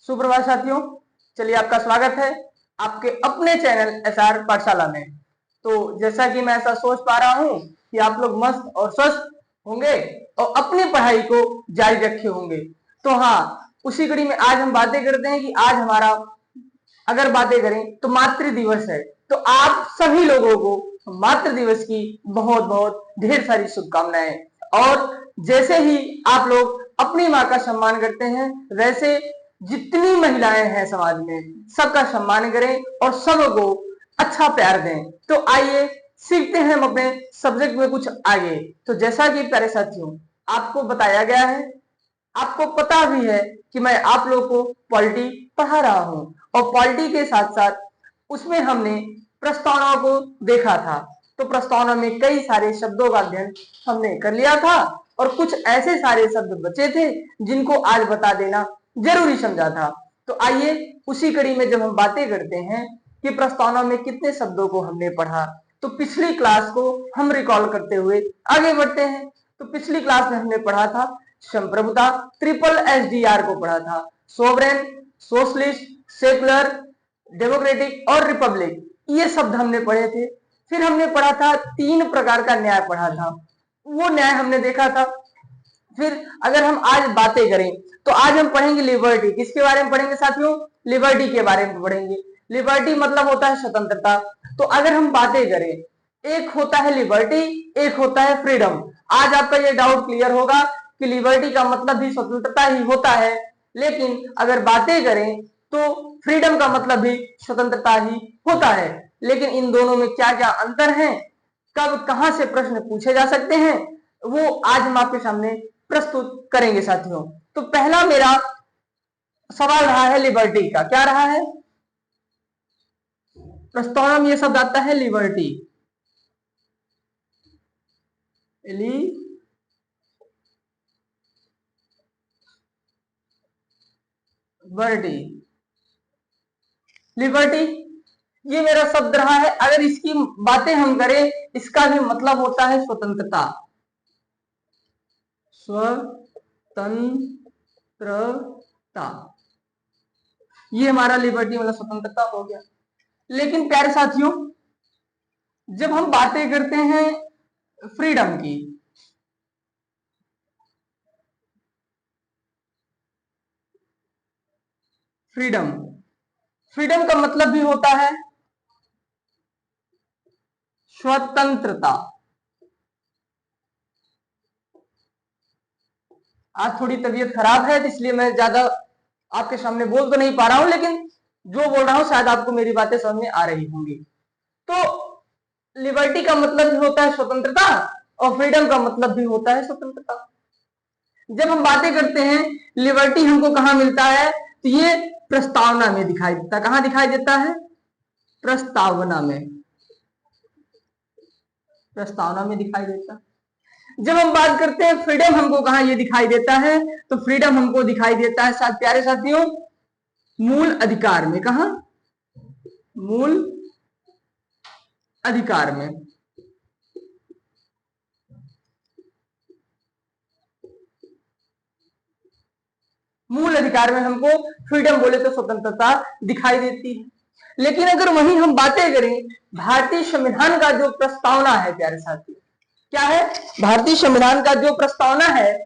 सुप्रभात साथियों, चलिए आपका स्वागत है आपके अपने चैनल एसआर पाठशाला में। तो जैसा कि मैं ऐसा सोच पा रहा हूं कि आप लोग मस्त और स्वस्थ होंगे और अपनी पढ़ाई को जारी रखे होंगे। तो हाँ, उसी कड़ी में आज हम बातें करते हैं कि आज हमारा अगर बातें करें तो मातृ दिवस है। तो आप सभी लोगों को मातृ दिवस की बहुत बहुत ढेर सारी शुभकामनाएं। और जैसे ही आप लोग अपनी माँ का सम्मान करते हैं, वैसे जितनी महिलाएं हैं समाज में सबका सम्मान करें और सबको अच्छा प्यार दें। तो आइए सीखते हैं हम अपने सब्जेक्ट में कुछ आगे। तो जैसा कि प्यारे साथियों आपको बताया गया है, आपको पता भी है कि मैं आप लोगों को पॉलिटी पढ़ा रहा हूं और पॉलिटी के साथ साथ उसमें हमने प्रस्तावनाओं को देखा था। तो प्रस्तावना में कई सारे शब्दों का अध्ययन हमने कर लिया था और कुछ ऐसे सारे शब्द बचे थे जिनको आज बता देना जरूरी समझा था। तो आइए उसी कड़ी में जब हम बातें करते हैं कि प्रस्तावना में कितने शब्दों को हमने पढ़ा, तो पिछली क्लास को हम रिकॉल करते हुए आगे बढ़ते हैं। तो पिछली क्लास में हमने पढ़ा था संप्रभुता, ट्रिपल एसडीआर को पढ़ा था, सोवरेन, सोशलिस्ट, सेकुलर, डेमोक्रेटिक और रिपब्लिक, ये शब्द हमने पढ़े थे। फिर हमने पढ़ा था 3 प्रकार का न्याय पढ़ा था, वो न्याय हमने देखा था। फिर अगर हम आज बातें करें तो आज हम पढ़ेंगे लिबर्टी। किसके बारे में पढ़ेंगे साथियों? लिबर्टी के बारे में पढ़ेंगे। लिबर्टी मतलब होता है स्वतंत्रता। तो अगर हम बातें करें, एक होता है लिबर्टी, एक होता है फ्रीडम। आज आपका ये डाउट क्लियर होगा कि लिबर्टी का मतलब भी स्वतंत्रता ही होता है, लेकिन अगर बातें करें तो फ्रीडम का मतलब भी स्वतंत्रता ही होता है। लेकिन इन दोनों में क्या क्या अंतर है, कब कहां से प्रश्न पूछे जा सकते हैं, वो आज हम आपके सामने प्रस्तुत करेंगे साथियों। तो पहला मेरा सवाल रहा है लिबर्टी का। क्या रहा है? प्रस्तावना में ये शब्द आता है लिबर्टी। लिबर्टी, लिबर्टी ये मेरा शब्द रहा है। अगर इसकी बातें हम करें, इसका भी मतलब होता है स्वतंत्रता। स्वतंत्रता, ये हमारा लिबर्टी मतलब स्वतंत्रता हो गया। लेकिन प्यारे साथियों, जब हम बातें करते हैं फ्रीडम की, फ्रीडम, फ्रीडम का मतलब भी होता है स्वतंत्रता। आज थोड़ी तबीयत खराब है, इसलिए मैं ज्यादा आपके सामने बोल तो नहीं पा रहा हूं, लेकिन जो बोल रहा हूं शायद आपको मेरी बातें समझ में आ रही होंगी। तो लिबर्टी का मतलब भी होता है स्वतंत्रता और फ्रीडम का मतलब भी होता है स्वतंत्रता। जब हम बातें करते हैं लिबर्टी हमको कहां मिलता है, तो ये प्रस्तावना में दिखाई देता है। कहां दिखाई देता है? प्रस्तावना में, प्रस्तावना में दिखाई देता है। जब हम बात करते हैं फ्रीडम हमको कहां ये दिखाई देता है, तो फ्रीडम हमको दिखाई देता है साथ प्यारे साथियों मूल अधिकार में। कहां? मूल अधिकार में। मूल अधिकार में हमको फ्रीडम बोले तो स्वतंत्रता दिखाई देती है। लेकिन अगर वहीं हम बातें करें भारतीय संविधान का जो प्रस्तावना है प्यारे साथी, क्या है? भारतीय संविधान का जो प्रस्तावना है,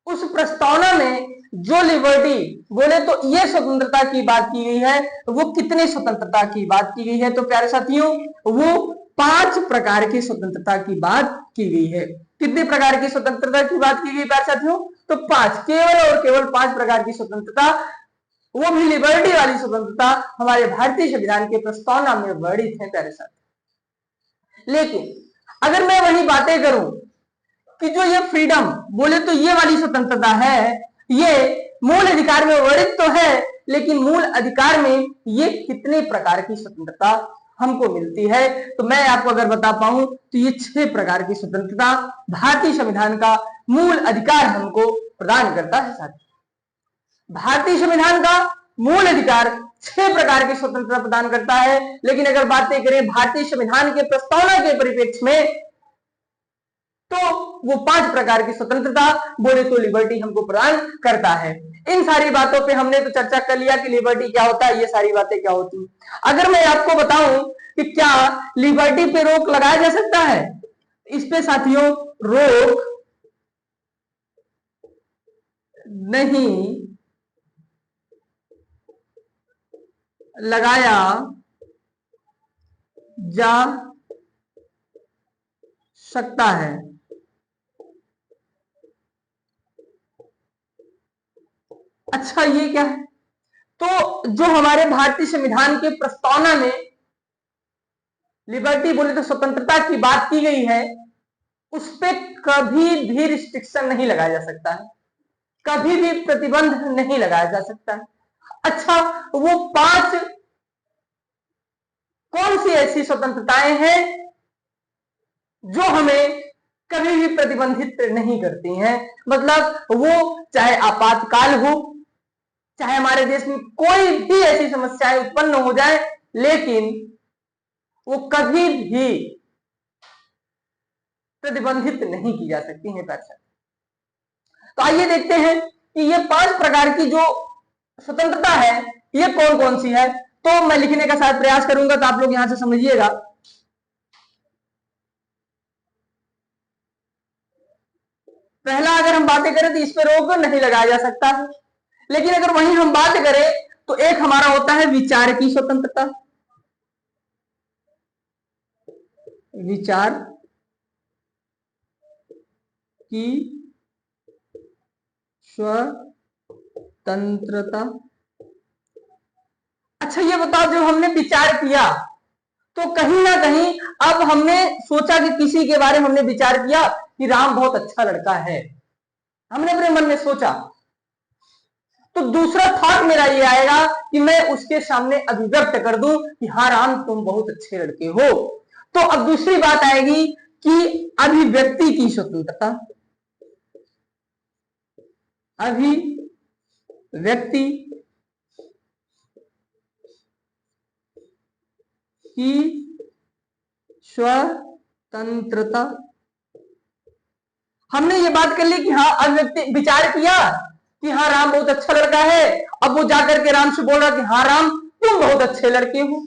उस प्रस्तावना में जो लिबर्टी बोले तो ये स्वतंत्रता की बात की गई है, वो कितने स्वतंत्रता की बात की गई है? तो प्यारे साथियों, वो 5 प्रकार की स्वतंत्रता की बात की गई है। कितने प्रकार की स्वतंत्रता की बात की गई प्यारे साथियों? तो 5, केवल और केवल 5 प्रकार की स्वतंत्रता, वो भी लिबर्टी वाली स्वतंत्रता हमारे भारतीय संविधान के प्रस्तावना में वर्णित है प्यारे साथी। लेकिन अगर मैं वही बातें करूं कि जो ये फ्रीडम बोले तो ये वाली स्वतंत्रता है, ये मूल अधिकार में वर्णित तो है, लेकिन मूल अधिकार में ये कितने प्रकार की स्वतंत्रता हमको मिलती है? तो मैं आपको अगर बता पाऊं तो ये 6 प्रकार की स्वतंत्रता भारतीय संविधान का मूल अधिकार हमको प्रदान करता है साथी। भारतीय संविधान का मूल अधिकार 6 प्रकार की स्वतंत्रता प्रदान करता है। लेकिन अगर बातें करें भारतीय संविधान के प्रस्तावना के परिप्रेक्ष्य में, तो वो 5 प्रकार की स्वतंत्रता बोले तो लिबर्टी हमको प्रदान करता है। इन सारी बातों पे हमने तो चर्चा कर लिया कि लिबर्टी क्या होता है, ये सारी बातें क्या होती हैं। अगर मैं आपको बताऊं कि क्या लिबर्टी पे रोक लगाया जा सकता है, इस पे साथियों रोक नहीं लगाया जा सकता है। अच्छा, ये क्या है? तो जो हमारे भारतीय संविधान के प्रस्तावना में लिबर्टी बोले तो स्वतंत्रता की बात की गई है, उस पे कभी भी रिस्ट्रिक्शन नहीं लगाया जा सकता है, कभी भी प्रतिबंध नहीं लगाया जा सकता है। अच्छा, वो 5 कौन सी ऐसी स्वतंत्रताएं हैं जो हमें कभी भी प्रतिबंधित नहीं करती हैं? मतलब वो चाहे आपातकाल हो, चाहे हमारे देश में कोई भी ऐसी समस्याएं उत्पन्न हो जाए, लेकिन वो कभी भी प्रतिबंधित नहीं की जा सकती हैं दर्शक। तो आइए देखते हैं कि ये 5 प्रकार की जो स्वतंत्रता है ये कौन कौन सी है। तो मैं लिखने का शायद प्रयास करूंगा, तो आप लोग यहां से समझिएगा। पहला, अगर हम बातें करें तो इस पे रोक नहीं लगाया जा सकता है, लेकिन अगर वहीं हम बात करें तो एक हमारा होता है विचार की स्वतंत्रता। विचार की स्वतंत्रता। अच्छा, ये बताओ, जब हमने विचार किया तो कहीं ना कहीं अब हमने सोचा कि किसी के बारे में हमने विचार किया कि राम बहुत अच्छा लड़का है, हमने अपने मन में सोचा, तो दूसरा थॉट मेरा ये आएगा कि मैं उसके सामने अभिव्यक्त कर दूं कि हाँ राम तुम बहुत अच्छे लड़के हो। तो अब दूसरी बात आएगी कि अभिव्यक्ति की स्वतंत्रता। अभिव्यक्ति की स्वतंत्रता। हमने ये बात कर ली कि हाँ अभिव्यक्ति, विचार किया कि हाँ राम बहुत अच्छा लड़का है, अब वो जाकर के राम से बोल रहा कि हाँ राम तुम बहुत अच्छे लड़के हो।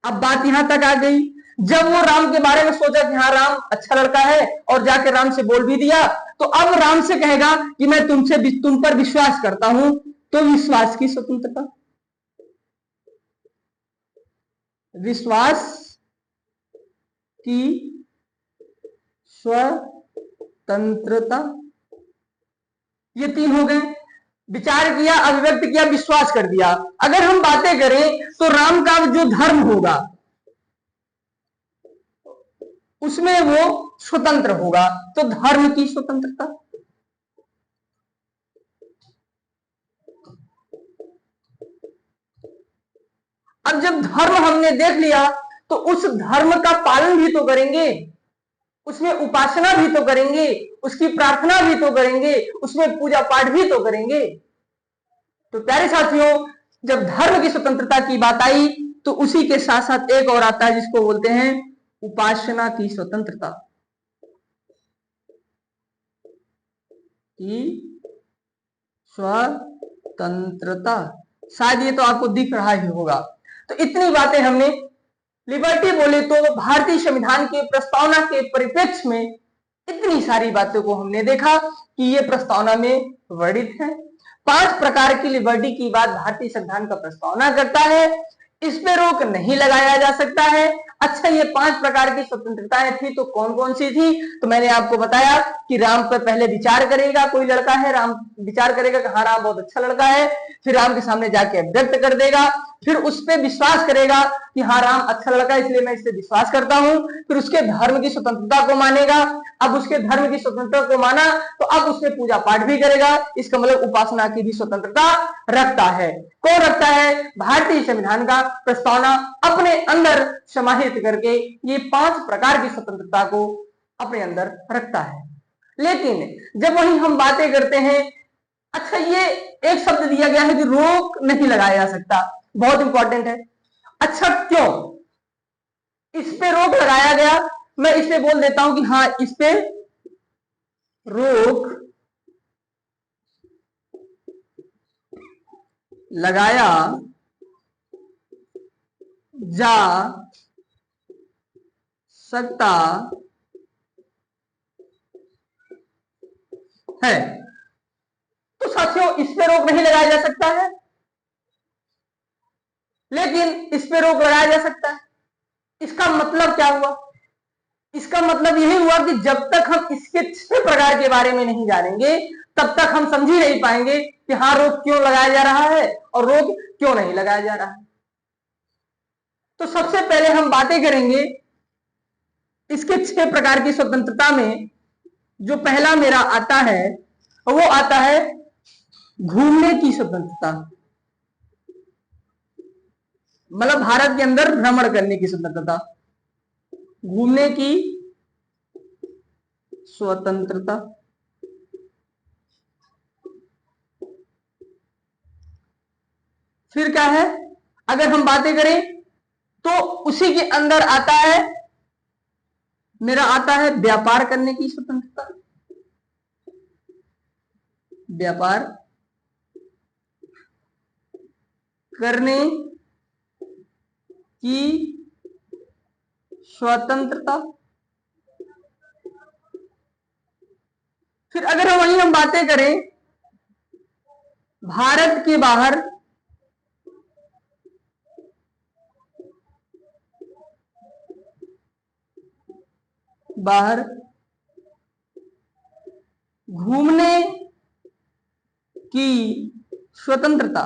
अब बात यहां तक आ गई, जब वो राम के बारे में सोचा कि हाँ राम अच्छा लड़का है और जाकर राम से बोल भी दिया, तो अब राम से कहेगा कि मैं तुम पर विश्वास करता हूं, तो विश्वास की स्वतंत्रता। विश्वास की स्वतंत्रता। ये 3 हो गए, विचार किया, अभिव्यक्त किया, विश्वास कर दिया। अगर हम बातें करें तो राम का जो धर्म होगा उसमें वो स्वतंत्र होगा, तो धर्म की स्वतंत्रता। अब जब धर्म हमने देख लिया तो उस धर्म का पालन भी तो करेंगे, उसमें उपासना भी तो करेंगे, उसकी प्रार्थना भी तो करेंगे, उसमें पूजा पाठ भी तो करेंगे। तो प्यारे साथियों, जब धर्म की स्वतंत्रता की बात आई तो उसी के साथ साथ एक और आता है जिसको बोलते हैं उपासना की स्वतंत्रता। की स्वतंत्रता, शायद ये तो आपको दिख रहा ही होगा। तो इतनी बातें हमने लिबर्टी बोले तो भारतीय संविधान के प्रस्तावना के परिप्रेक्ष्य में इतनी सारी बातों को हमने देखा कि ये प्रस्तावना में वर्णित है। 5 प्रकार की लिबर्टी की बात भारतीय संविधान का प्रस्तावना करता है, इस पे रोक नहीं लगाया जा सकता है। अच्छा, ये 5 प्रकार की स्वतंत्रताएं थी तो कौन कौन सी थी? तो मैंने आपको बताया कि राम पर पहले विचार करेगा, कोई लड़का है, राम विचार करेगा कि हाँ राम बहुत अच्छा लड़का है, फिर राम के सामने जाके व्यक्त कर देगा, फिर उस पर विश्वास करेगा कि हाँ राम अच्छा लड़का है इसलिए मैं इससे विश्वास करता हूं, फिर उसके धर्म की स्वतंत्रता को मानेगा। अब उसके धर्म की स्वतंत्रता को माना तो अब उसमें पूजा पाठ भी करेगा, इसका मतलब उपासना की भी स्वतंत्रता रखता है। कौन रखता है? भारतीय संविधान का प्रस्तावना अपने अंदर समाहित करके ये 5 प्रकार की स्वतंत्रता को अपने अंदर रखता है। लेकिन जब वही हम बातें करते हैं, अच्छा ये एक शब्द दिया गया है कि रोक नहीं लगाया जा सकता, बहुत इंपॉर्टेंट है। अच्छा, क्यों इस पे रोक लगाया गया? मैं इस पे बोल देता हूं कि हाँ इस पे रोक लगाया जा सकता है। तो साथियों इस पे रोक नहीं लगाया जा सकता है, लेकिन इस पे रोक लगाया जा सकता है। इसका मतलब क्या हुआ? इसका मतलब यही हुआ कि जब तक हम इसके 6 प्रकार के बारे में नहीं जानेंगे तब तक हम समझ ही नहीं पाएंगे कि हाँ रोक क्यों लगाया जा रहा है और रोक क्यों नहीं लगाया जा रहा है। तो सबसे पहले हम बातें करेंगे इसके 6 प्रकार की स्वतंत्रता में। जो पहला मेरा आता है वो आता है घूमने की स्वतंत्रता, मतलब भारत के अंदर भ्रमण करने की स्वतंत्रता, घूमने की स्वतंत्रता। फिर क्या है, अगर हम बातें करें तो उसी के अंदर आता है मेरा आता है व्यापार करने की स्वतंत्रता, व्यापार करने की स्वतंत्रता। फिर अगर हम वहीं हम बातें करें भारत के बाहर बाहर घूमने की स्वतंत्रता।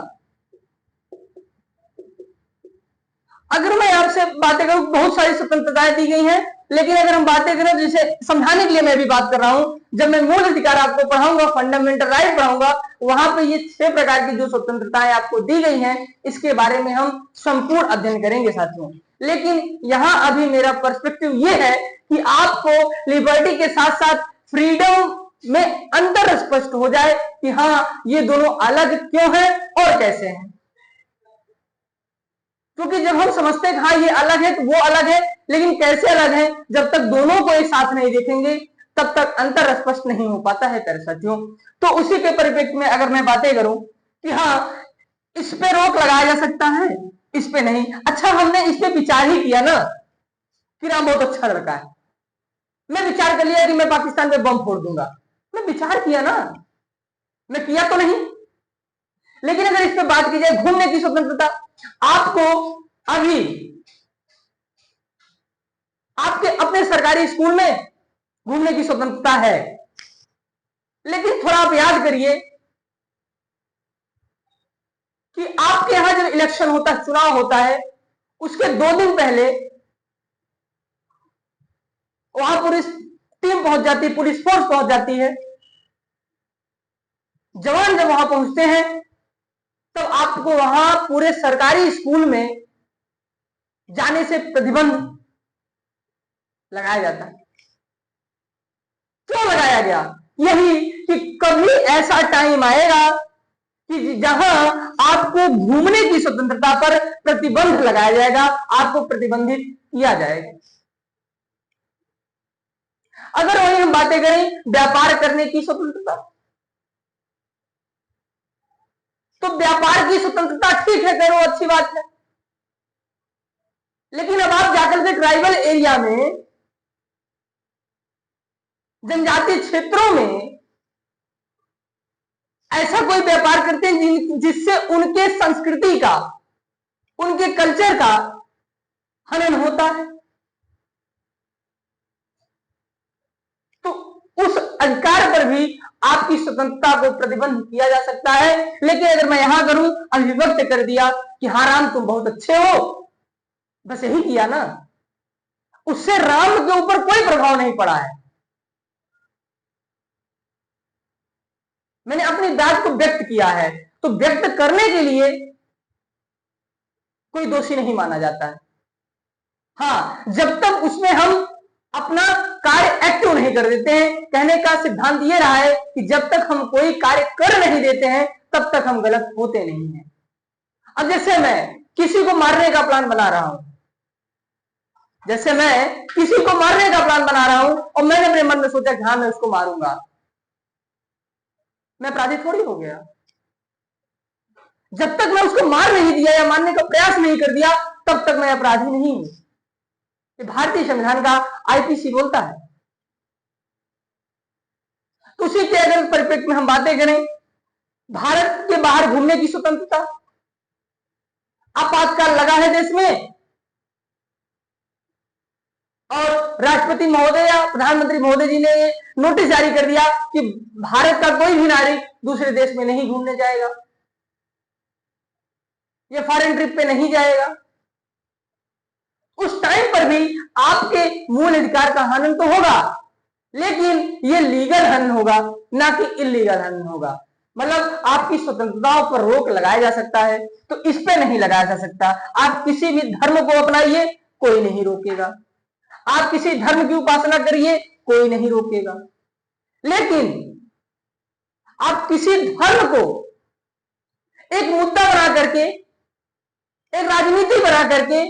अगर मैं आपसे बातें करूं बहुत सारी स्वतंत्रताएं दी गई हैं, लेकिन अगर हम बातें करें जिसे समझाने के लिए मैं भी बात कर रहा हूं, जब मैं मूल अधिकार आपको पढ़ाऊंगा, फंडामेंटल राइट पढ़ाऊंगा, वहां पे ये 6 प्रकार की जो स्वतंत्रताएं आपको दी गई हैं इसके बारे में हम संपूर्ण अध्ययन करेंगे साथियों। लेकिन यहां अभी मेरा पर्सपेक्टिव ये है कि आपको लिबर्टी के साथ साथ फ्रीडम में अंतर स्पष्ट हो जाए कि हाँ ये दोनों अलग क्यों है और कैसे हैं। क्योंकि जब हम समझते हैं हाँ ये अलग है तो वो अलग है, लेकिन कैसे अलग है, जब तक दोनों को एक साथ नहीं देखेंगे तब तक अंतर स्पष्ट नहीं हो पाता है प्यारे साथियों। तो उसी के परिप्रेक्ष्य में अगर मैं बातें करूं कि हाँ इस पे रोक लगाया जा सकता है, इस पे नहीं, अच्छा हमने इस पे विचार ही किया ना कि हाँ बहुत अच्छा लड़का है, मैं विचार कर लिया कि मैं पाकिस्तान पे बम फोड़ दूंगा, मैं विचार किया ना, मैं किया तो नहीं। लेकिन अगर इस पे बात की जाए घूमने की स्वतंत्रता, आपको अभी आपके अपने सरकारी स्कूल में घूमने की स्वतंत्रता है, लेकिन थोड़ा आप याद करिए कि आपके यहां जब इलेक्शन होता है, चुनाव होता है, उसके 2 दिन पहले वहां पुलिस टीम पहुंच जाती है, पुलिस फोर्स पहुंच जाती है, जवान जब वहां पहुंचते हैं तब आपको वहां पूरे सरकारी स्कूल में जाने से प्रतिबंध लगाया जाता है। क्यों लगाया गया? यही कि कभी ऐसा टाइम आएगा कि जहां आपको घूमने की स्वतंत्रता पर प्रतिबंध लगाया जाएगा, आपको प्रतिबंधित किया जाएगा। अगर वही हम बातें करें व्यापार करने की स्वतंत्रता, तो व्यापार की स्वतंत्रता ठीक है, करो अच्छी बात है, लेकिन अब आप जाकर के ट्राइबल एरिया में, जनजातीय क्षेत्रों में ऐसा कोई व्यापार करते हैं जिससे उनके संस्कृति का, उनके कल्चर का हनन होता है, तो उस अधिकार पर भी आपकी स्वतंत्रता को प्रतिबंध किया जा सकता है। लेकिन अगर मैं यहां करूं अभिव्यक्त कर दिया कि हाँ राम तुम बहुत अच्छे हो, बस यही किया ना, उससे राम के ऊपर कोई प्रभाव नहीं पड़ा है, मैंने अपनी बात को व्यक्त किया है, तो व्यक्त करने के लिए कोई दोषी नहीं माना जाता है। हाँ जब तक उसमें हम अपना कार्य एक्टिव नहीं कर देते हैं, कहने का सिद्धांत ये रहा है कि जब तक हम कोई कार्य कर नहीं देते हैं तब तक हम गलत होते नहीं हैं। अब जैसे मैं किसी को मारने का प्लान बना रहा हूं, जैसे मैं किसी को मारने का प्लान बना रहा हूं और मैंने अपने मन में सोचा कि हाँ मैं उसको मारूंगा, मैं अपराधी थोड़ी हो गया। जब तक मैं उसको मार नहीं दिया या मारने का प्रयास नहीं कर दिया तब तक मैं अपराधी नहीं हूं। ये भारतीय संविधान का आईपीसी बोलता है। उसी के अगर परिप्रेक्ष्य में हम बातें करें, भारत के बाहर घूमने की स्वतंत्रता, आपातकाल लगा है देश में और राष्ट्रपति महोदय या प्रधानमंत्री महोदय जी ने नोटिस जारी कर दिया कि भारत का कोई भी नागरिक दूसरे देश में नहीं घूमने जाएगा, ये फॉरेन ट्रिप पे नहीं जाएगा। उस टाइम पर भी आपके मूल अधिकार का हनन तो होगा, लेकिन ये लीगल हनन होगा, ना कि इलीगल हनन होगा। मतलब आपकी स्वतंत्रताओं पर रोक लगाया जा सकता है तो इस पे नहीं लगाया जा सकता। आप किसी भी धर्म को अपनाइए, कोई नहीं रोकेगा। आप किसी धर्म की उपासना करिए, कोई नहीं रोकेगा। लेकिन आप किसी धर्म को एक मुद्दा बना करके, एक राजनीति बना करके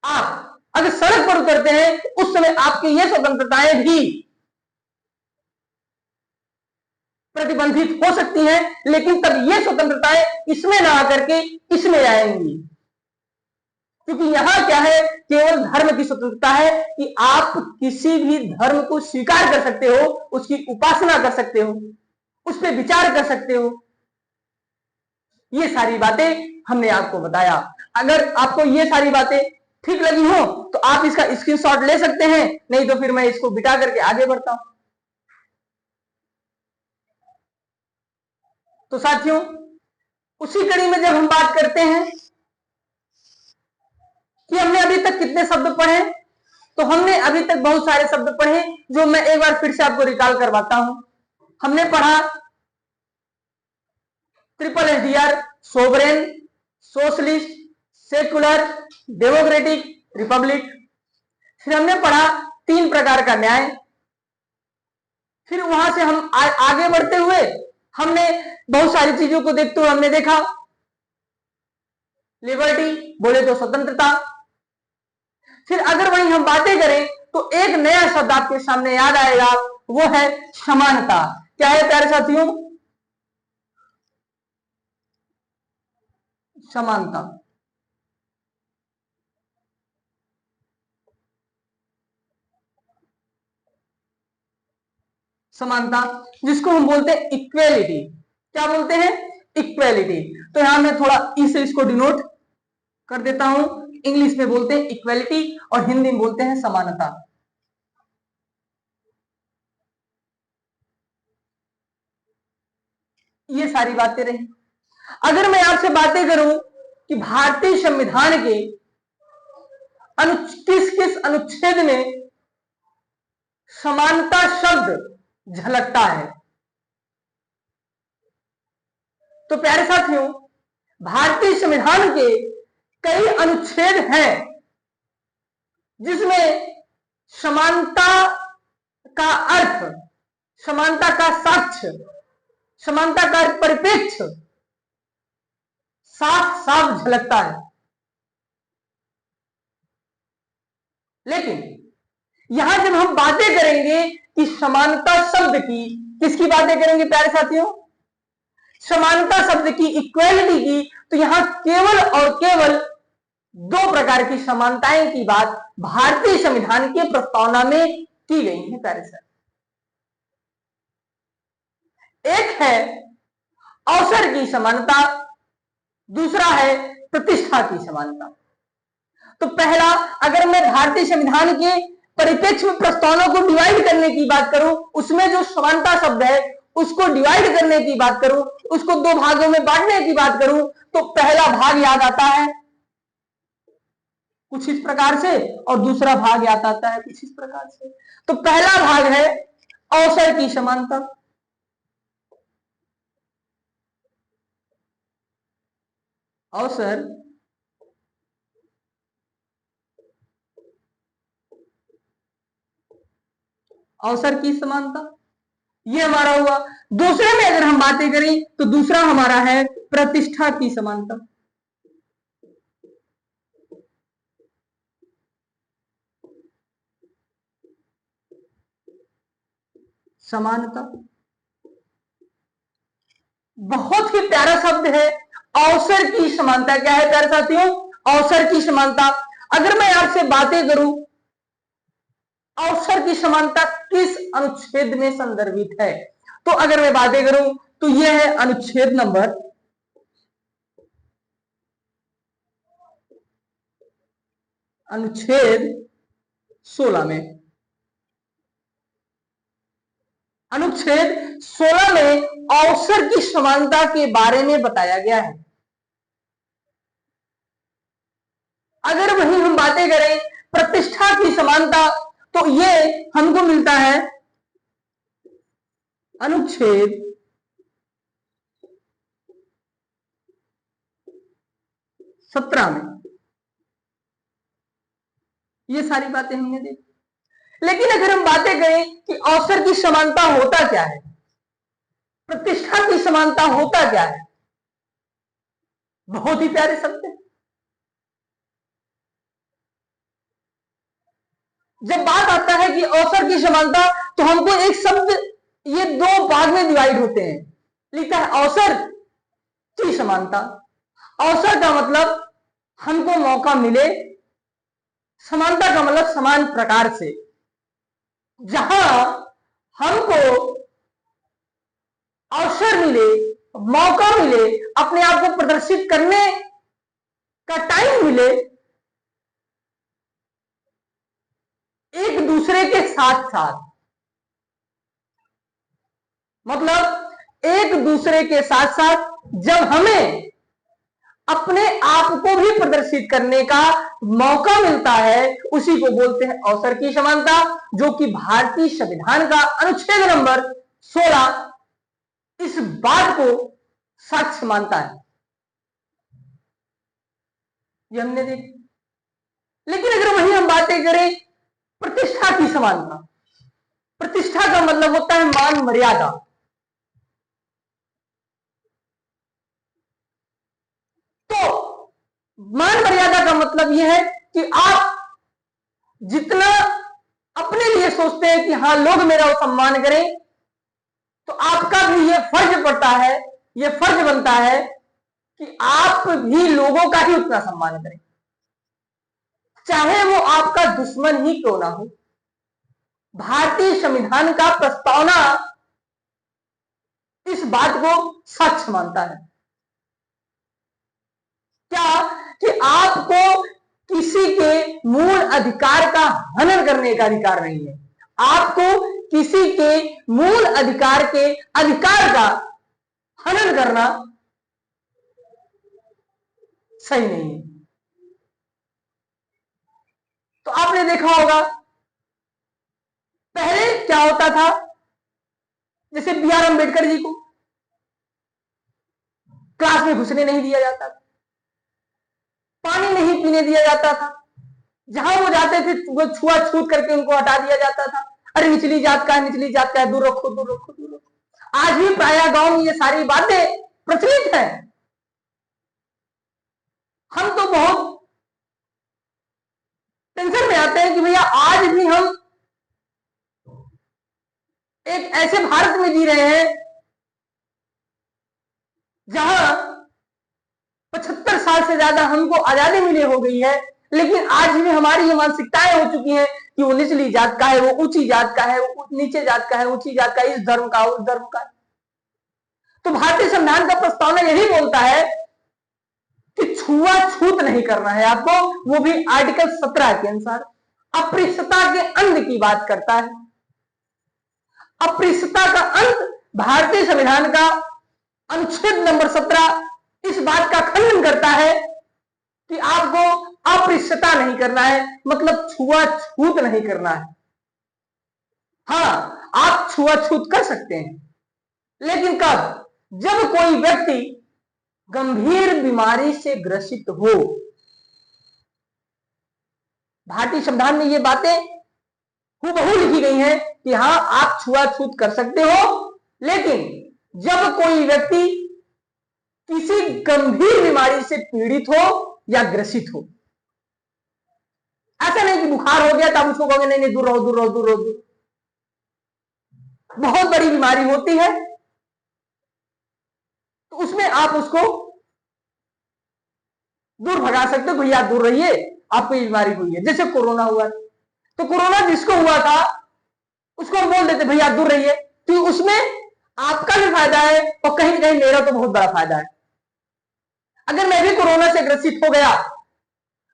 आप अगर सड़क पर उतरते हैं उस समय आपकी ये स्वतंत्रताएं भी प्रतिबंधित हो सकती हैं, लेकिन तब ये स्वतंत्रताएं इसमें ना आकर के इसमें आएंगी। क्योंकि यहां क्या है, केवल धर्म की स्वतंत्रता है कि आप किसी भी धर्म को स्वीकार कर सकते हो, उसकी उपासना कर सकते हो, उस पर विचार कर सकते हो। ये सारी बातें हमने आपको बताया। अगर आपको ये सारी बातें ठीक लगी हो तो आप इसका स्क्रीनशॉट ले सकते हैं, नहीं तो फिर मैं इसको बिटा करके आगे बढ़ता हूं। तो साथियों, उसी कड़ी में जब हम बात करते हैं कि हमने अभी तक कितने शब्द पढ़े, तो हमने अभी तक बहुत सारे शब्द पढ़े जो मैं एक बार फिर से आपको रिकॉल करवाता हूं। हमने पढ़ा triple SDR, sovereign, socialist, secular, democratic, Republic. फिर हमने पढ़ा 3 प्रकार का न्याय। फिर वहां से हम आगे बढ़ते हुए हमने बहुत सारी चीजों को देखते हुए हमने देखा लिबर्टी, बोले तो स्वतंत्रता। फिर अगर वहीं हम बातें करें तो एक नया शब्द आपके सामने याद आएगा, वो है समानता। क्या है प्यारे साथियों? समानता। समानता जिसको हम बोलते हैं इक्वेलिटी। क्या बोलते हैं? इक्वेलिटी। तो यहां मैं थोड़ा ई से इसको डिनोट कर देता हूं। इंग्लिश में बोलते हैं इक्वेलिटी और हिंदी में बोलते हैं समानता। ये सारी बातें रही। अगर मैं आपसे बातें करूं कि भारतीय संविधान के किस किस अनुच्छेद में समानता शब्द झलकता है, तो प्यारे साथियों, भारतीय संविधान के कई अनुच्छेद हैं जिसमें समानता का अर्थ, समानता का साक्ष्य, समानता का परिप्रेक्ष्य साफ साफ झलकता है। लेकिन यहां जब हम बातें करेंगे कि समानता शब्द की, किसकी बातें करेंगे प्यारे साथियों? समानता शब्द की, इक्वेलिटी की, तो यहां केवल और केवल 2 प्रकार की समानताएं की बात भारतीय संविधान के प्रस्तावना में की गई है प्यारे साथ। एक है अवसर की समानता, दूसरा है प्रतिष्ठा की समानता। तो पहला, अगर मैं भारतीय संविधान के परिप्रेक्ष्य में प्रस्तावना को डिवाइड करने की बात करूं, उसमें जो समानता शब्द है उसको डिवाइड करने की बात करूं, उसको 2 भागों में बांटने की बात करूं, तो पहला भाग याद आता है कुछ इस प्रकार से और दूसरा भाग याद आता है कुछ इस प्रकार से। तो पहला भाग है अवसर की समानता। अवसर अवसर की समानता, ये हमारा हुआ। दूसरे में अगर हम बातें करें तो दूसरा हमारा है प्रतिष्ठा की समानता। समानता। बहुत ही प्यारा शब्द है अवसर की समानता। क्या है प्यारे साथियों? अवसर की समानता। अगर मैं आपसे बातें करूं अवसर की समानता किस अनुच्छेद में संदर्भित है, तो अगर मैं बातें करूं तो यह है अनुच्छेद नंबर 16 में। अनुच्छेद 16 में अवसर की समानता के बारे में बताया गया है। अगर वहीं हम बातें करें प्रतिष्ठा की समानता, तो ये हमको मिलता है अनुच्छेद 17 में। ये सारी बातें हमने देखी। लेकिन अगर हम बातें करें कि अवसर की समानता होता क्या है, प्रतिष्ठा की समानता होता क्या है, बहुत ही प्यारे शब्द है। जब बात आता है कि अवसर की समानता, तो हमको एक शब्द ये दो भाग में डिवाइड होते हैं। लिखा है अवसर की समानता। अवसर का मतलब हमको मौका मिले, समानता का मतलब समान प्रकार से। जहां हमको अवसर मिले, मौका मिले, अपने आप को प्रदर्शित करने का टाइम मिले, एक दूसरे के साथ साथ, मतलब एक दूसरे के साथ साथ जब हमें अपने आप को भी प्रदर्शित करने का मौका मिलता है, उसी को बोलते हैं अवसर की समानता, जो कि भारतीय संविधान का अनुच्छेद नंबर 16 इस बात को साक्ष्य मानता है। ये हमने देखी। लेकिन अगर वहीं हम बातें करें प्रतिष्ठा की समानता, प्रतिष्ठा का मतलब होता है मान मर्यादा। तो मान मर्यादा का मतलब यह है कि आप जितना अपने लिए सोचते हैं कि हाँ लोग मेरा सम्मान करें, तो आपका भी यह फर्ज पड़ता है, यह फर्ज बनता है कि आप भी लोगों का ही उतना सम्मान करें, चाहे वो आपका दुश्मन ही क्यों ना हो। भारतीय संविधान का प्रस्तावना इस बात को सच मानता है। क्या? कि आपको किसी के मूल अधिकार का हनन करने का अधिकार नहीं है। आपको किसी के मूल अधिकार के अधिकार का हनन करना सही नहीं है। तो आपने देखा होगा पहले क्या होता था, जैसे बी आर अम्बेडकर जी को क्लास में घुसने नहीं दिया जाता था, पानी नहीं पीने दिया जाता था, जहां वो जाते थे वो छुआछूत करके उनको हटा दिया जाता था। अरे निचली जात का है, निचली जात का है, दूर रखो दूर रखो दूर रखो। आज भी प्राय गांव में ये सारी बातें प्रचलित है। हम तो बहुत टेंशन में आते हैं कि भैया आज भी हम एक ऐसे भारत में जी रहे हैं जहां 75 साल से ज्यादा हमको आजादी मिली हो गई है, लेकिन आज भी हमारी ये मानसिकताएं हो चुकी हैं कि वो निचली जात का है, वो ऊंची जात का है, वो नीचे जात का है, ऊंची जात का, इस धर्म का उस धर्म का। तो भारतीय संविधान का प्रस्तावना यही बोलता है कि छुआछूत नहीं करना है आपको, वो भी आर्टिकल 17 के अनुसार। अस्पृश्यता के अंत की बात करता है। अस्पृश्यता का अंत भारतीय संविधान का अनुच्छेद नंबर 17 इस बात का खंडन करता है कि आपको अस्पृश्यता नहीं करना है, मतलब छुआछूत नहीं करना है। हाँ, आप छुआछूत कर सकते हैं, लेकिन कब? जब कोई व्यक्ति गंभीर बीमारी से ग्रसित हो। भारतीय संविधान में ये बातें हूबहू लिखी गई हैं कि हाँ आप छुआछूत कर सकते हो, लेकिन जब कोई व्यक्ति किसी गंभीर बीमारी से पीड़ित हो या ग्रसित हो। ऐसा नहीं कि बुखार हो गया तो आप उसको कहोगे नहीं नहीं दूर रहो दूर रहो दूर रहो दूर। बहुत बड़ी बीमारी होती है तो उसमें आप उसको दूर भगा सकते हो, भैया दूर रहिए, आपको ये बीमारी हुई है। जैसे कोरोना हुआ, तो कोरोना जिसको हुआ था उसको हम बोल देते भैया दूर रहिए, तो उसमें आपका भी फायदा है और कहीं ना कहीं मेरा तो बहुत बड़ा फायदा है। अगर मैं भी कोरोना से ग्रसित हो गया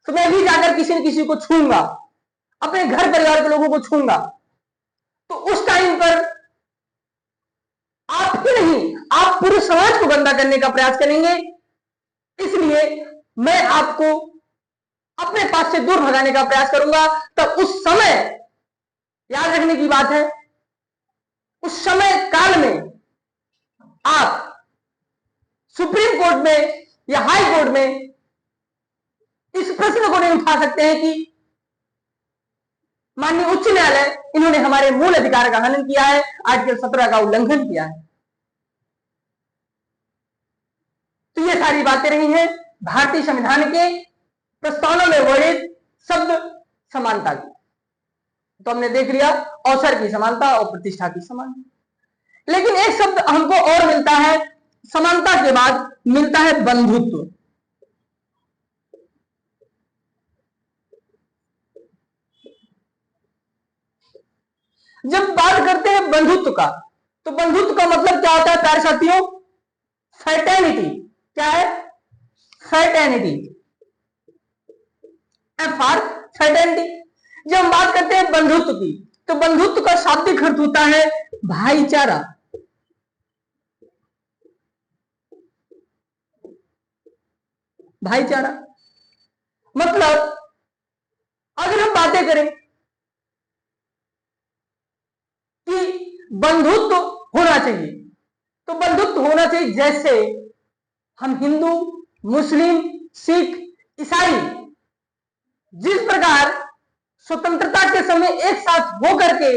तो मैं भी जाकर किसी न किसी को छूंगा, अपने घर परिवार के लोगों को छूंगा, तो उस टाइम पर आप ही नहीं, आप पूरे समाज को गंदा करने का प्रयास करेंगे। इसलिए मैं आपको अपने पास से दूर भगाने का प्रयास करूंगा। तब उस समय याद रखने की बात है, उस समय काल में आप सुप्रीम कोर्ट में या हाई कोर्ट में इस प्रश्न को नहीं उठा सकते हैं कि माननीय उच्च न्यायालय, इन्होंने हमारे मूल अधिकार का हनन किया है, आर्टिकल 17 का उल्लंघन किया है। तो ये सारी बातें रही हैं भारतीय संविधान के प्रस्तावना में वर्णित शब्द समानता की। तो हमने देख लिया अवसर की समानता और प्रतिष्ठा की समानता। लेकिन एक शब्द हमको और मिलता है, समानता के बाद मिलता है बंधुत्व। जब बात करते हैं बंधुत्व का, तो बंधुत्व का मतलब क्या होता है प्यारे साथियों? फ्रेटर्निटी। क्या है? फ्रेटर्निटी। F R fraternity. जब हम बात करते हैं बंधुत्व की, तो बंधुत्व का शाब्दिक अर्थ होता है भाईचारा। भाईचारा मतलब अगर हम बातें करें कि बंधुत्व होना चाहिए, तो बंधुत्व होना चाहिए जैसे हम हिंदू, मुस्लिम, सिख, ईसाई जिस प्रकार स्वतंत्रता के समय एक साथ होकर के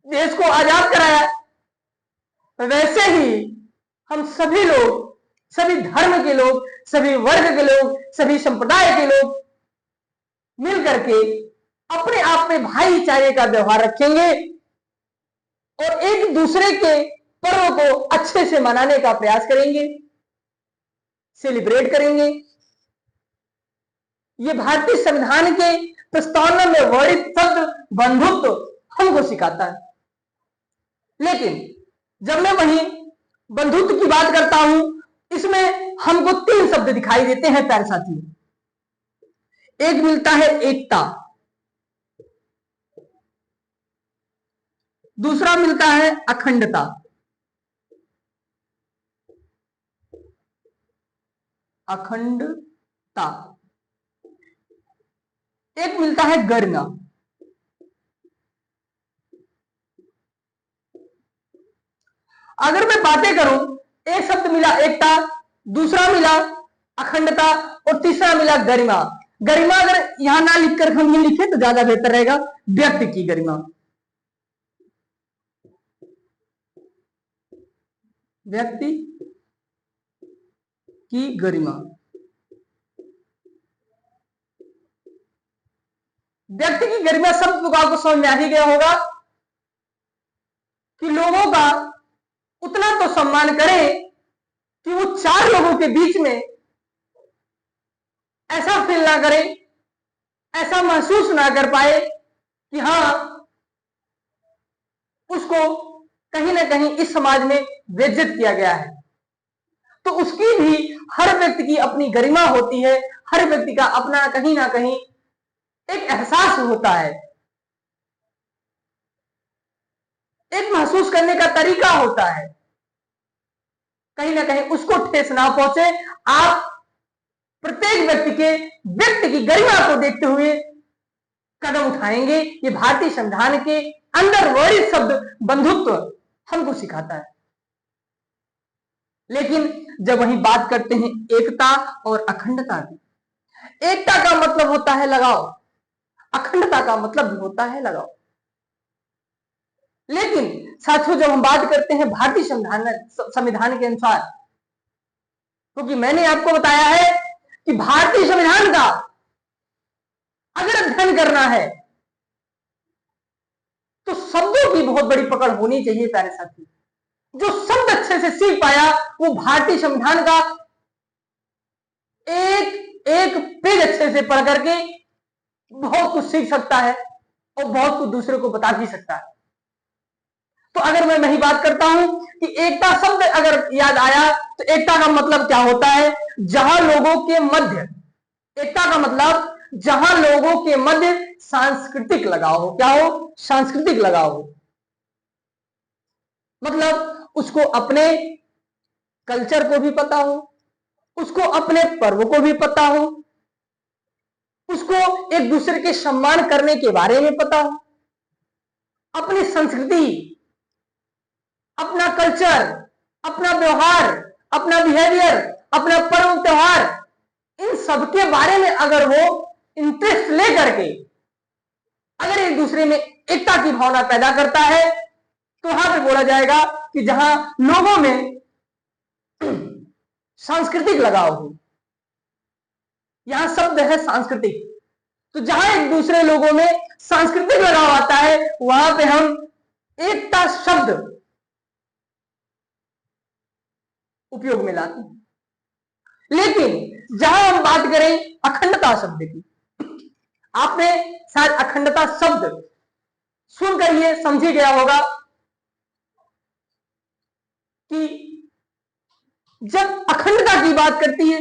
देश को आजाद कराया, वैसे ही हम सभी लोग, सभी धर्म के लोग, सभी वर्ग के लोग, सभी संप्रदाय के लोग मिलकर के अपने आप में भाईचारे का व्यवहार रखेंगे और एक दूसरे के पर्व को अच्छे से मनाने का प्रयास करेंगे, सेलिब्रेट करेंगे। ये भारतीय संविधान के प्रस्तावना में वर्णित शब्द बंधुत्व हमको सिखाता है। लेकिन जब मैं वही बंधुत्व की बात करता हूं, इसमें हमको तीन शब्द दिखाई देते हैं प्यारे साथियों। एक मिलता है एकता, दूसरा मिलता है अखंडता, अखंडता, एक मिलता है गरिमा। अगर मैं बातें करूं, एक शब्द मिला एकता, दूसरा मिला अखंडता और तीसरा मिला गरिमा। गरिमा अगर यहां ना लिखकर हम ये लिखे तो ज्यादा बेहतर रहेगा, व्यक्ति की गरिमा। व्यक्ति की गरिमा। व्यक्ति की गरिमा शब्द को आपको समझ में आ ही गया होगा कि लोगों का उतना तो सम्मान करें कि वो चार लोगों के बीच में ऐसा फील ना करे, ऐसा महसूस ना कर पाए कि हां उसको कहीं ना कहीं इस समाज में बेइज्जत किया गया है। तो उसकी भी, हर व्यक्ति की अपनी गरिमा होती है, हर व्यक्ति का अपना कहीं ना कहीं एक एहसास होता है, एक महसूस करने का तरीका होता है। कहीं ना कहीं उसको ठेस ना पहुंचे, आप प्रत्येक व्यक्ति की गरिमा को देखते हुए कदम उठाएंगे। ये भारतीय संविधान के अंदर वर्णित शब्द बंधुत्व हमको सिखाता है। लेकिन जब वही बात करते हैं एकता और अखंडता की, एकता का मतलब होता है लगाव, अखंडता का मतलब भी होता है लगाव। लेकिन साथियों जब हम बात करते हैं भारतीय संविधान के अनुसार, क्योंकि मैंने आपको बताया है कि भारतीय संविधान का अगर अध्ययन करना है तो शब्दों की बहुत बड़ी पकड़ होनी चाहिए प्यारे साथी। जो शब्द अच्छे से सीख पाया वो भारतीय संविधान का एक एक पेज अच्छे से पढ़ करके बहुत कुछ सीख सकता है और बहुत कुछ दूसरे को बता भी सकता है। तो अगर मैं वही बात करता हूं कि एकता शब्द अगर याद आया तो एकता का मतलब क्या होता है? जहां लोगों के मध्य, एकता का मतलब जहां लोगों के मध्य सांस्कृतिक लगाव हो। क्या हो? सांस्कृतिक लगाव हो। मतलब उसको अपने कल्चर को भी पता हो, उसको अपने पर्व को भी पता हो, उसको एक दूसरे के सम्मान करने के बारे में पता हो, अपनी संस्कृति, अपना कल्चर, अपना व्यवहार, अपना बिहेवियर, अपना पर्व त्योहार, इन सबके बारे में अगर वो इंटरेस्ट लेकर के अगर एक दूसरे में एकता की भावना पैदा करता है तो वहां पे बोला जाएगा कि जहां लोगों में सांस्कृतिक लगाव हो। यहां शब्द है सांस्कृतिक। तो जहां एक दूसरे लोगों में सांस्कृतिक लगाव आता है वहां पे हम एकता शब्द उपयोग में लाते हैं। लेकिन जहां हम बात करें अखंडता शब्द की, आपने शायद अखंडता शब्द सुनकर ये समझ गया होगा कि जब अखंडता की बात करती है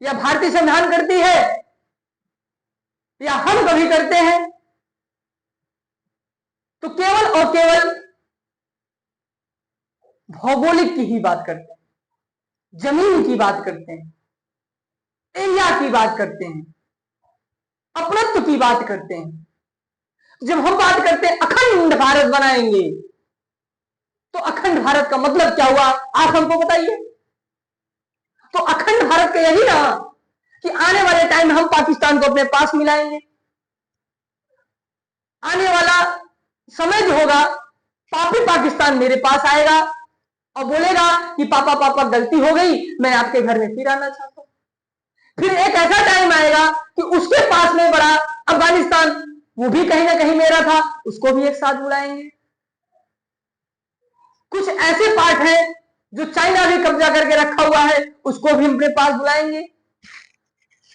या भारतीय संविधान करती है या हम कभी करते हैं तो केवल और केवल भौगोलिक की ही बात करते हैं, जमीन की बात करते हैं, एरिया की बात करते हैं, अपनत्व की बात करते हैं। जब हम बात करते हैं अखंड भारत बनाएंगे तो अखंड भारत का मतलब क्या हुआ? आप हमको बताइए। तो अखंड भारत का यही ना कि आने वाले टाइम में हम पाकिस्तान को अपने पास मिलाएंगे। आने वाला समय जो होगा पापी पाकिस्तान मेरे पास आएगा और बोलेगा कि पापा पापा गलती हो गई, मैं आपके घर में फिर आना चाहता हूं। फिर एक ऐसा टाइम आएगा कि उसके पास में बड़ा अफगानिस्तान, वो भी कहीं ना कहीं मेरा था, उसको भी एक साथ बुलाएंगे। कुछ ऐसे पार्ट हैं जो चाइना भी कब्जा करके रखा हुआ है, उसको भी अपने पास बुलाएंगे।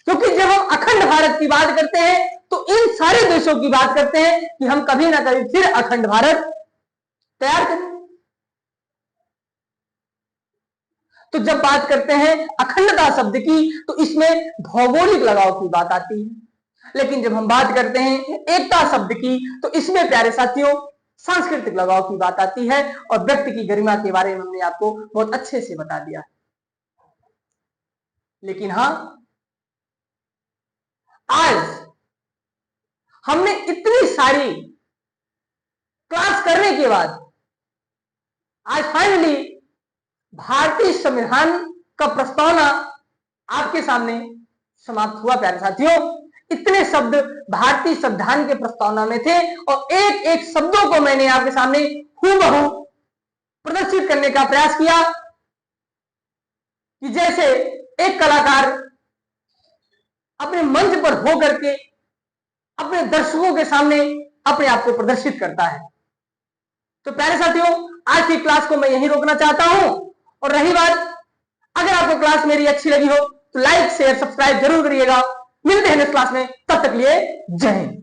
क्योंकि जब हम अखंड भारत की बात करते हैं तो इन सारे देशों की बात करते हैं कि हम कभी ना कभी फिर अखंड भारत तैयार करें। तो जब बात करते हैं अखंडता शब्द की तो इसमें भौगोलिक लगाव की बात आती है। लेकिन जब हम बात करते हैं एकता शब्द की तो इसमें प्यारे साथियों सांस्कृतिक लगाव की बात आती है और व्यक्ति की गरिमा के बारे में हमने आपको बहुत अच्छे से बता दिया। लेकिन हां, आज हमने इतनी सारी क्लास करने के बाद आज फाइनली भारतीय संविधान का प्रस्तावना आपके सामने समाप्त हुआ। प्यारे साथियों, इतने शब्द भारतीय संविधान के प्रस्तावना में थे और एक एक शब्दों को मैंने आपके सामने हूबहू प्रदर्शित करने का प्रयास किया कि जैसे एक कलाकार अपने मंच पर होकर के अपने दर्शकों के सामने अपने आप को प्रदर्शित करता है। तो प्यारे साथियों, आज की क्लास को मैं यहीं रोकना चाहता हूं। और रही बात, अगर आपको क्लास मेरी अच्छी लगी हो तो लाइक शेयर सब्सक्राइब जरूर करिएगा। मिलते हैं नेक्स्ट क्लास में, तब तक लिए जय हिंद।